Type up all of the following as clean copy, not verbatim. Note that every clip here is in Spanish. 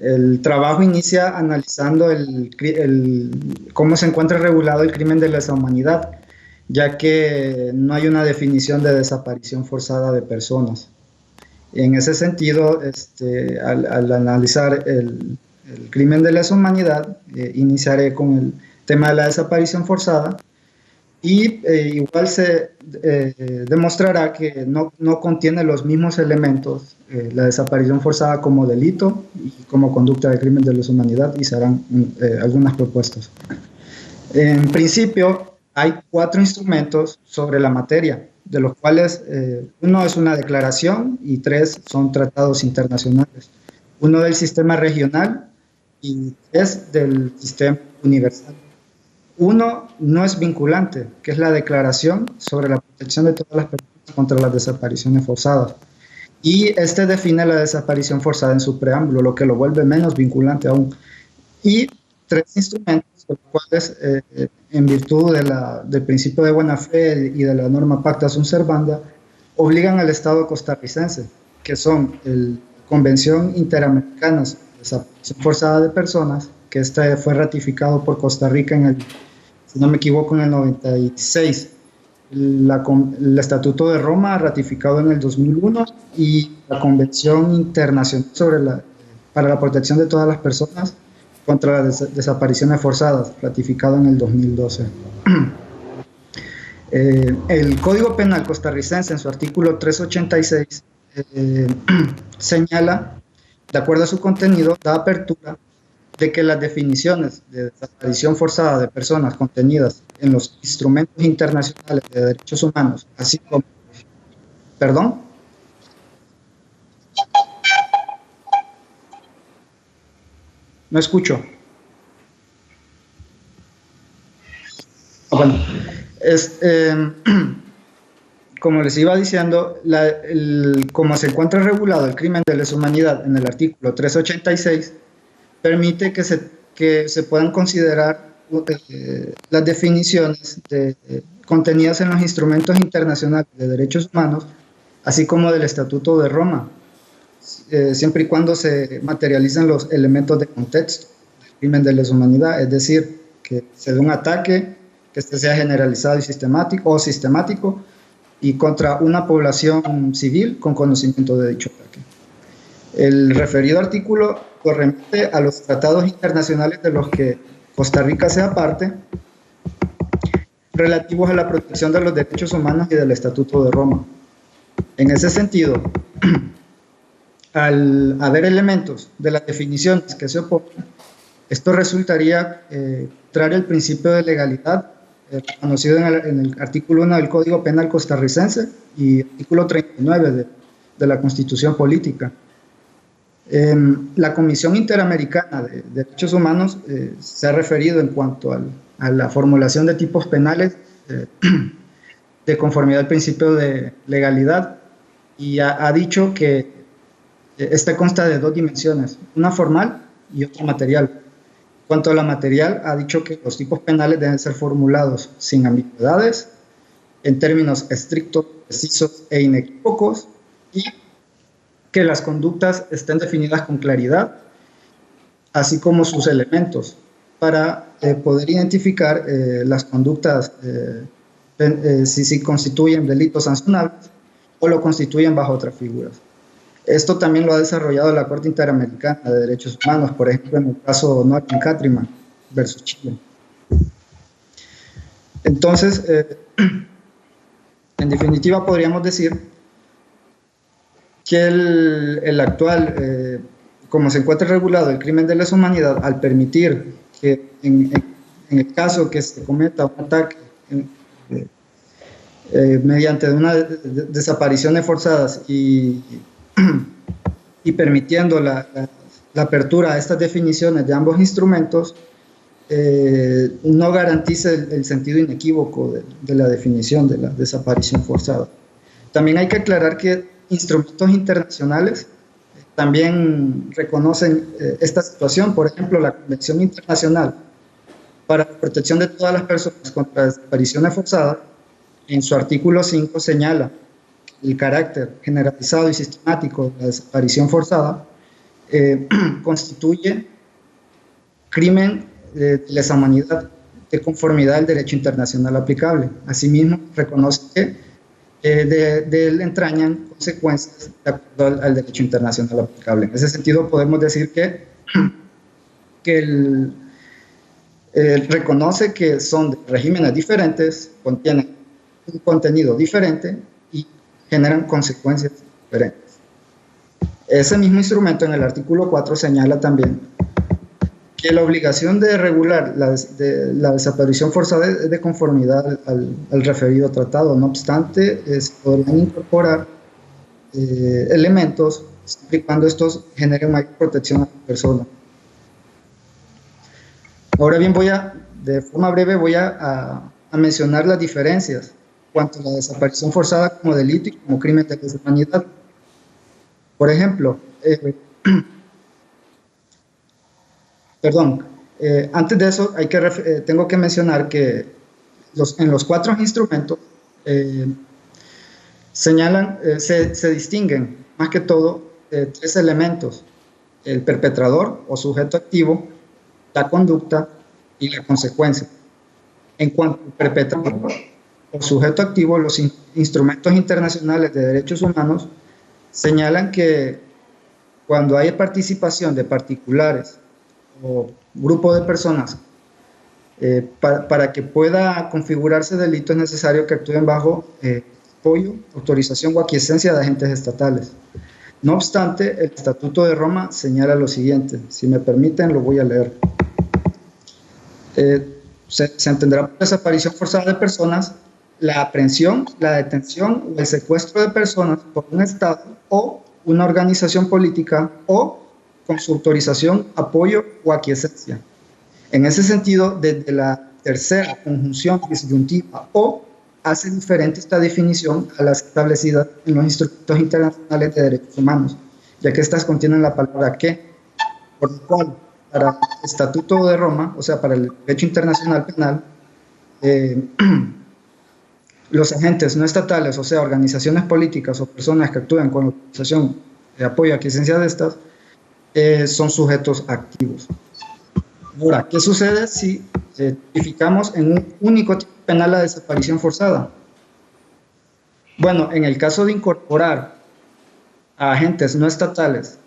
El trabajo inicia analizando cómo se encuentra regulado el crimen de lesa humanidad, ya que no hay una definición de desaparición forzada de personas. En ese sentido, al analizar el crimen de lesa humanidad, iniciaré con el tema de la desaparición forzada y igual se demostrará que no contiene los mismos elementos la desaparición forzada como delito y como conducta de crimen de lesa humanidad, y se harán algunas propuestas. En principio, hay 4 instrumentos sobre la materia, de los cuales uno es una declaración y 3 son tratados internacionales. Uno del sistema regional y 3 del sistema universal. Uno no es vinculante, que es la Declaración sobre la protección de todas las personas contra las desapariciones forzadas. Y define la desaparición forzada en su preámbulo, lo que lo vuelve menos vinculante aún. Y 3 instrumentos, los cuales, en virtud del principio de buena fe y de la norma pacta sunt servanda, obligan al Estado costarricense, que son la Convención Interamericana sobre Desaparición Forzada de Personas, que fue ratificado por Costa Rica si no me equivoco, en el 96. El Estatuto de Roma, ratificado en el 2001, y la Convención Internacional para la Protección de Todas las Personas contra las Desapariciones Forzadas, ratificado en el 2012. El Código Penal costarricense, en su artículo 386, señala, de acuerdo a su contenido, da apertura de que las definiciones de desaparición forzada de personas contenidas en los instrumentos internacionales de derechos humanos, así como... ¿Perdón? No escucho. Bueno, como les iba diciendo, como se encuentra regulado el crimen de lesa humanidad en el artículo 386, permite que se puedan considerar las definiciones contenidas en los instrumentos internacionales de derechos humanos, así como del Estatuto de Roma, siempre y cuando se materialicen los elementos de contexto del crimen de lesa humanidad, es decir, que se dé un ataque, que sea generalizado y sistemático, y contra una población civil con conocimiento de dicho ataque. El referido artículo corresponde a los tratados internacionales de los que Costa Rica sea parte, relativos a la protección de los derechos humanos y del Estatuto de Roma. En ese sentido, al haber elementos de las definiciones que se oponen, esto resultaría traer el principio de legalidad reconocido en el artículo 1 del Código Penal costarricense y artículo 39 de la Constitución Política. La Comisión Interamericana de Derechos Humanos se ha referido en cuanto a la formulación de tipos penales de conformidad al principio de legalidad, y ha dicho que consta de 2 dimensiones, una formal y otra material. En cuanto a la material, ha dicho que los tipos penales deben ser formulados sin ambigüedades, en términos estrictos, precisos e inequívocos, y que las conductas estén definidas con claridad, así como sus elementos, para poder identificar las conductas, si constituyen delitos sancionables o lo constituyen bajo otras figuras. Esto también lo ha desarrollado la Corte Interamericana de Derechos Humanos, por ejemplo, en el caso Norton Catriman versus Chile. Entonces, en definitiva, podríamos decir que el actual, como se encuentra regulado el crimen de lesa humanidad, al permitir que en el caso que se cometa un ataque mediante una desapariciones forzadas y permitiendo la apertura a estas definiciones de ambos instrumentos, no garantiza el sentido inequívoco de la definición de la desaparición forzada. También hay que aclarar que instrumentos internacionales también reconocen esta situación. Por ejemplo, la Convención Internacional para la Protección de Todas las Personas contra Desapariciones Forzadas, en su artículo 5 señala el carácter generalizado y sistemático de la desaparición forzada constituye crimen de lesa humanidad de conformidad al derecho internacional aplicable. Asimismo, reconoce que de él entrañan consecuencias de acuerdo al derecho internacional aplicable. En ese sentido, podemos decir que reconoce que son de regímenes diferentes, contienen un contenido diferente y generan consecuencias diferentes. Ese mismo instrumento en el artículo 4 señala también que la obligación de regular la desaparición forzada es de conformidad al referido tratado. No obstante, se podrían incorporar elementos siempre y cuando estos generen mayor protección a la persona. Ahora bien, de forma breve voy a mencionar las diferencias cuanto a la desaparición forzada como delito y como crimen de lesa humanidad. Por ejemplo, antes de eso tengo que mencionar que en los 4 instrumentos se distinguen más que todo 3 elementos: el perpetrador o sujeto activo, la conducta y la consecuencia. En cuanto al perpetrador o sujeto activo, los instrumentos internacionales de derechos humanos señalan que cuando hay participación de particulares o grupo de personas, para que pueda configurarse delito es necesario que actúen bajo apoyo, autorización o aquiescencia de agentes estatales. No obstante, el Estatuto de Roma señala lo siguiente, si me permiten lo voy a leer. Se entenderá por desaparición forzada de personas la aprehensión, la detención o el secuestro de personas por un Estado o una organización política o con su autorización, apoyo o aquiescencia. En ese sentido, desde la tercera conjunción disyuntiva o hace diferente esta definición a las establecidas en los instrumentos internacionales de derechos humanos, ya que estas contienen la palabra que, por lo cual, para el Estatuto de Roma, o sea, para el derecho internacional penal, los agentes no estatales, o sea, organizaciones políticas o personas que actúen con la autorización de apoyo a aquiescencia de estas, son sujetos activos. Ahora, ¿qué sucede si tipificamos en un único tipo penal la desaparición forzada? Bueno, en el caso de incorporar a agentes no estatales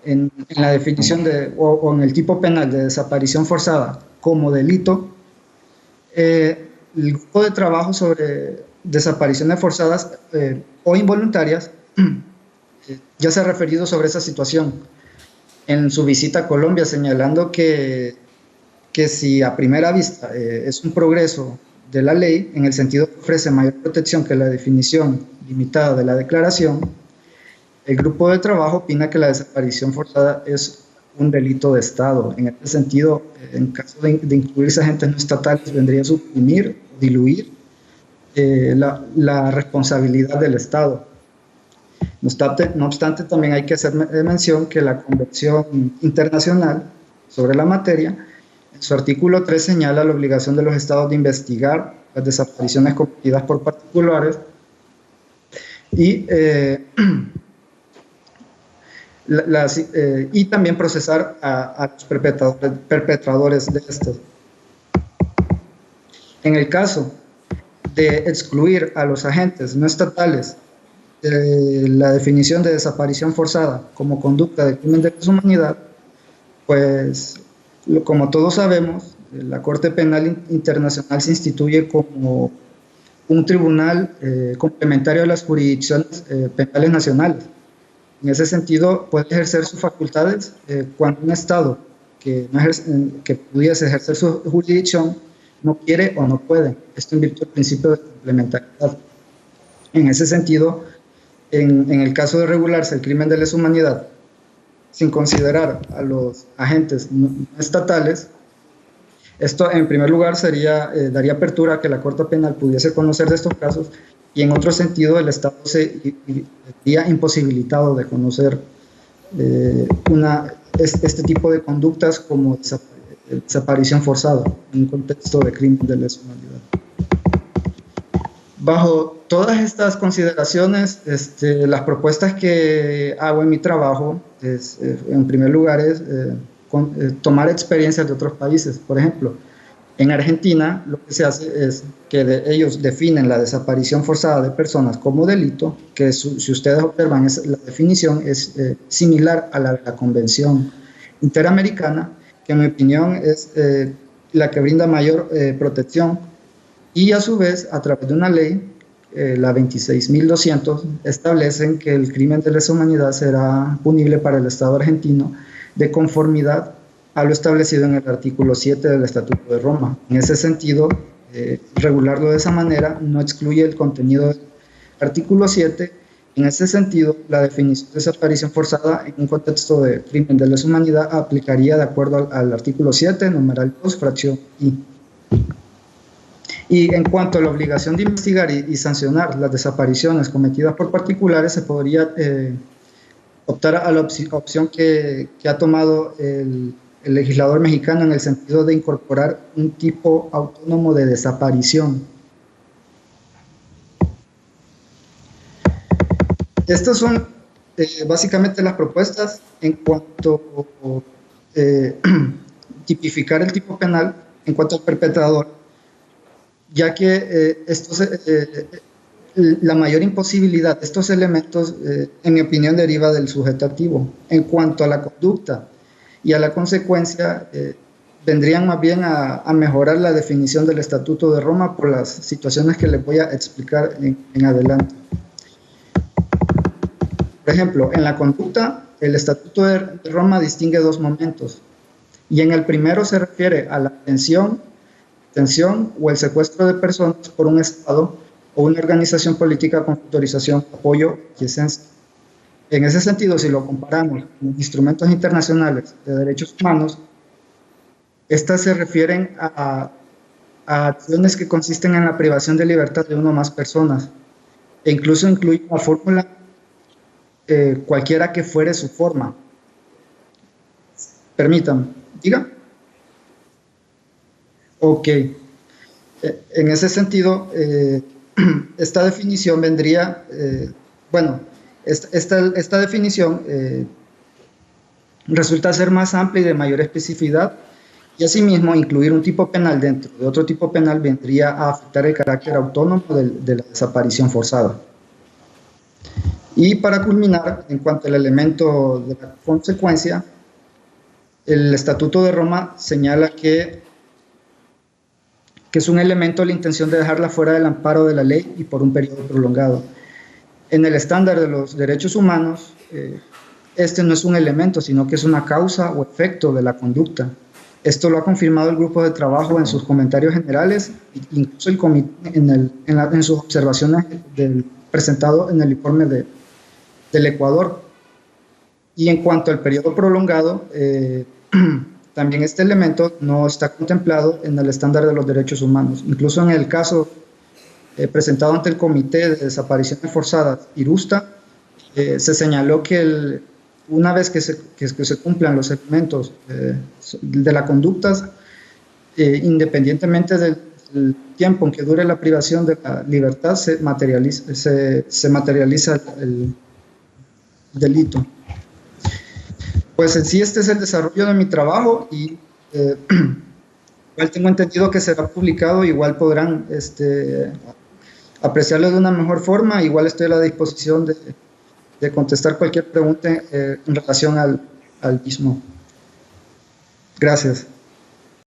en la definición o en el tipo penal de desaparición forzada como delito, el grupo de trabajo sobre desapariciones forzadas o involuntarias ya se ha referido sobre esa situación en su visita a Colombia, señalando que si a primera vista es un progreso de la ley, en el sentido que ofrece mayor protección que la definición limitada de la declaración, el grupo de trabajo opina que la desaparición forzada es un delito de Estado. En este sentido, en caso de incluirse agentes no estatales, vendría a suprimir, diluir la responsabilidad del Estado. No obstante, también hay que hacer mención que la Convención Internacional sobre la materia, en su artículo 3, señala la obligación de los Estados de investigar las desapariciones cometidas por particulares y también procesar a los perpetradores de estos. En el caso de excluir a los agentes no estatales la definición de desaparición forzada como conducta de crimen de lesa humanidad, pues como todos sabemos, la Corte Penal Internacional se instituye como un tribunal complementario a las jurisdicciones penales nacionales. En ese sentido, puede ejercer sus facultades cuando un Estado que pudiese ejercer su jurisdicción no quiere o no puede. Esto en virtud del principio de complementariedad. En ese sentido, en el caso de regularse el crimen de lesa humanidad sin considerar a los agentes no estatales, esto en primer lugar daría apertura a que la Corte Penal pudiese conocer de estos casos, y en otro sentido el Estado sería imposibilitado de conocer este tipo de conductas como desaparición forzada en un contexto de crimen de lesa humanidad. Bajo todas estas consideraciones, las propuestas que hago en mi trabajo en primer lugar, es tomar experiencias de otros países. Por ejemplo, en Argentina lo que se hace es que ellos definen la desaparición forzada de personas como delito, que si ustedes observan, la definición es similar a la de la Convención Interamericana, que en mi opinión es la que brinda mayor protección, y a su vez, a través de una ley, la 26.200, establecen que el crimen de lesa humanidad será punible para el Estado argentino de conformidad a lo establecido en el artículo 7 del Estatuto de Roma. En ese sentido, regularlo de esa manera no excluye el contenido del artículo 7. En ese sentido, la definición de desaparición forzada en un contexto de crimen de lesa humanidad aplicaría de acuerdo al artículo 7, numeral 2, fracción I. Y en cuanto a la obligación de investigar y sancionar las desapariciones cometidas por particulares, se podría optar a la opción que ha tomado el legislador mexicano, en el sentido de incorporar un tipo autónomo de desaparición. Estas son básicamente las propuestas en cuanto a tipificar el tipo penal en cuanto al perpetrador, ya que la mayor imposibilidad de estos elementos, en mi opinión, deriva del sujeto activo. En cuanto a la conducta y a la consecuencia, vendrían más bien a mejorar la definición del Estatuto de Roma por las situaciones que les voy a explicar en adelante. Por ejemplo, en la conducta, el Estatuto de Roma distingue dos momentos, y en el primero se refiere a la detención o el secuestro de personas por un Estado o una organización política con autorización, apoyo y esencia. En ese sentido, si lo comparamos con instrumentos internacionales de derechos humanos, estas se refieren a acciones que consisten en la privación de libertad de una o más personas, e incluso incluye una fórmula, cualquiera que fuere su forma. Permítanme, diga. Ok. En ese sentido, esta definición vendría, esta definición resulta ser más amplia y de mayor especificidad, y asimismo incluir un tipo penal dentro de otro tipo penal vendría a afectar el carácter autónomo de la desaparición forzada. Y para culminar, en cuanto al elemento de la consecuencia, el Estatuto de Roma señala que es un elemento la intención de dejarla fuera del amparo de la ley y por un periodo prolongado. En el estándar de los derechos humanos, este no es un elemento, sino que es una causa o efecto de la conducta. Esto lo ha confirmado el grupo de trabajo en sus comentarios generales, incluso el comité en sus observaciones presentado en el informe del Ecuador. Y en cuanto al periodo prolongado, también este elemento no está contemplado en el estándar de los derechos humanos. Incluso en el caso presentado ante el Comité de Desapariciones Forzadas, IRUSTA, se señaló que una vez que se cumplan los elementos de la conducta, independientemente del tiempo en que dure la privación de la libertad, se materializa el delito. Pues en sí este es el desarrollo de mi trabajo, y igual tengo entendido que será publicado, igual podrán apreciarlo de una mejor forma. Igual estoy a la disposición de contestar cualquier pregunta en relación al mismo. Gracias.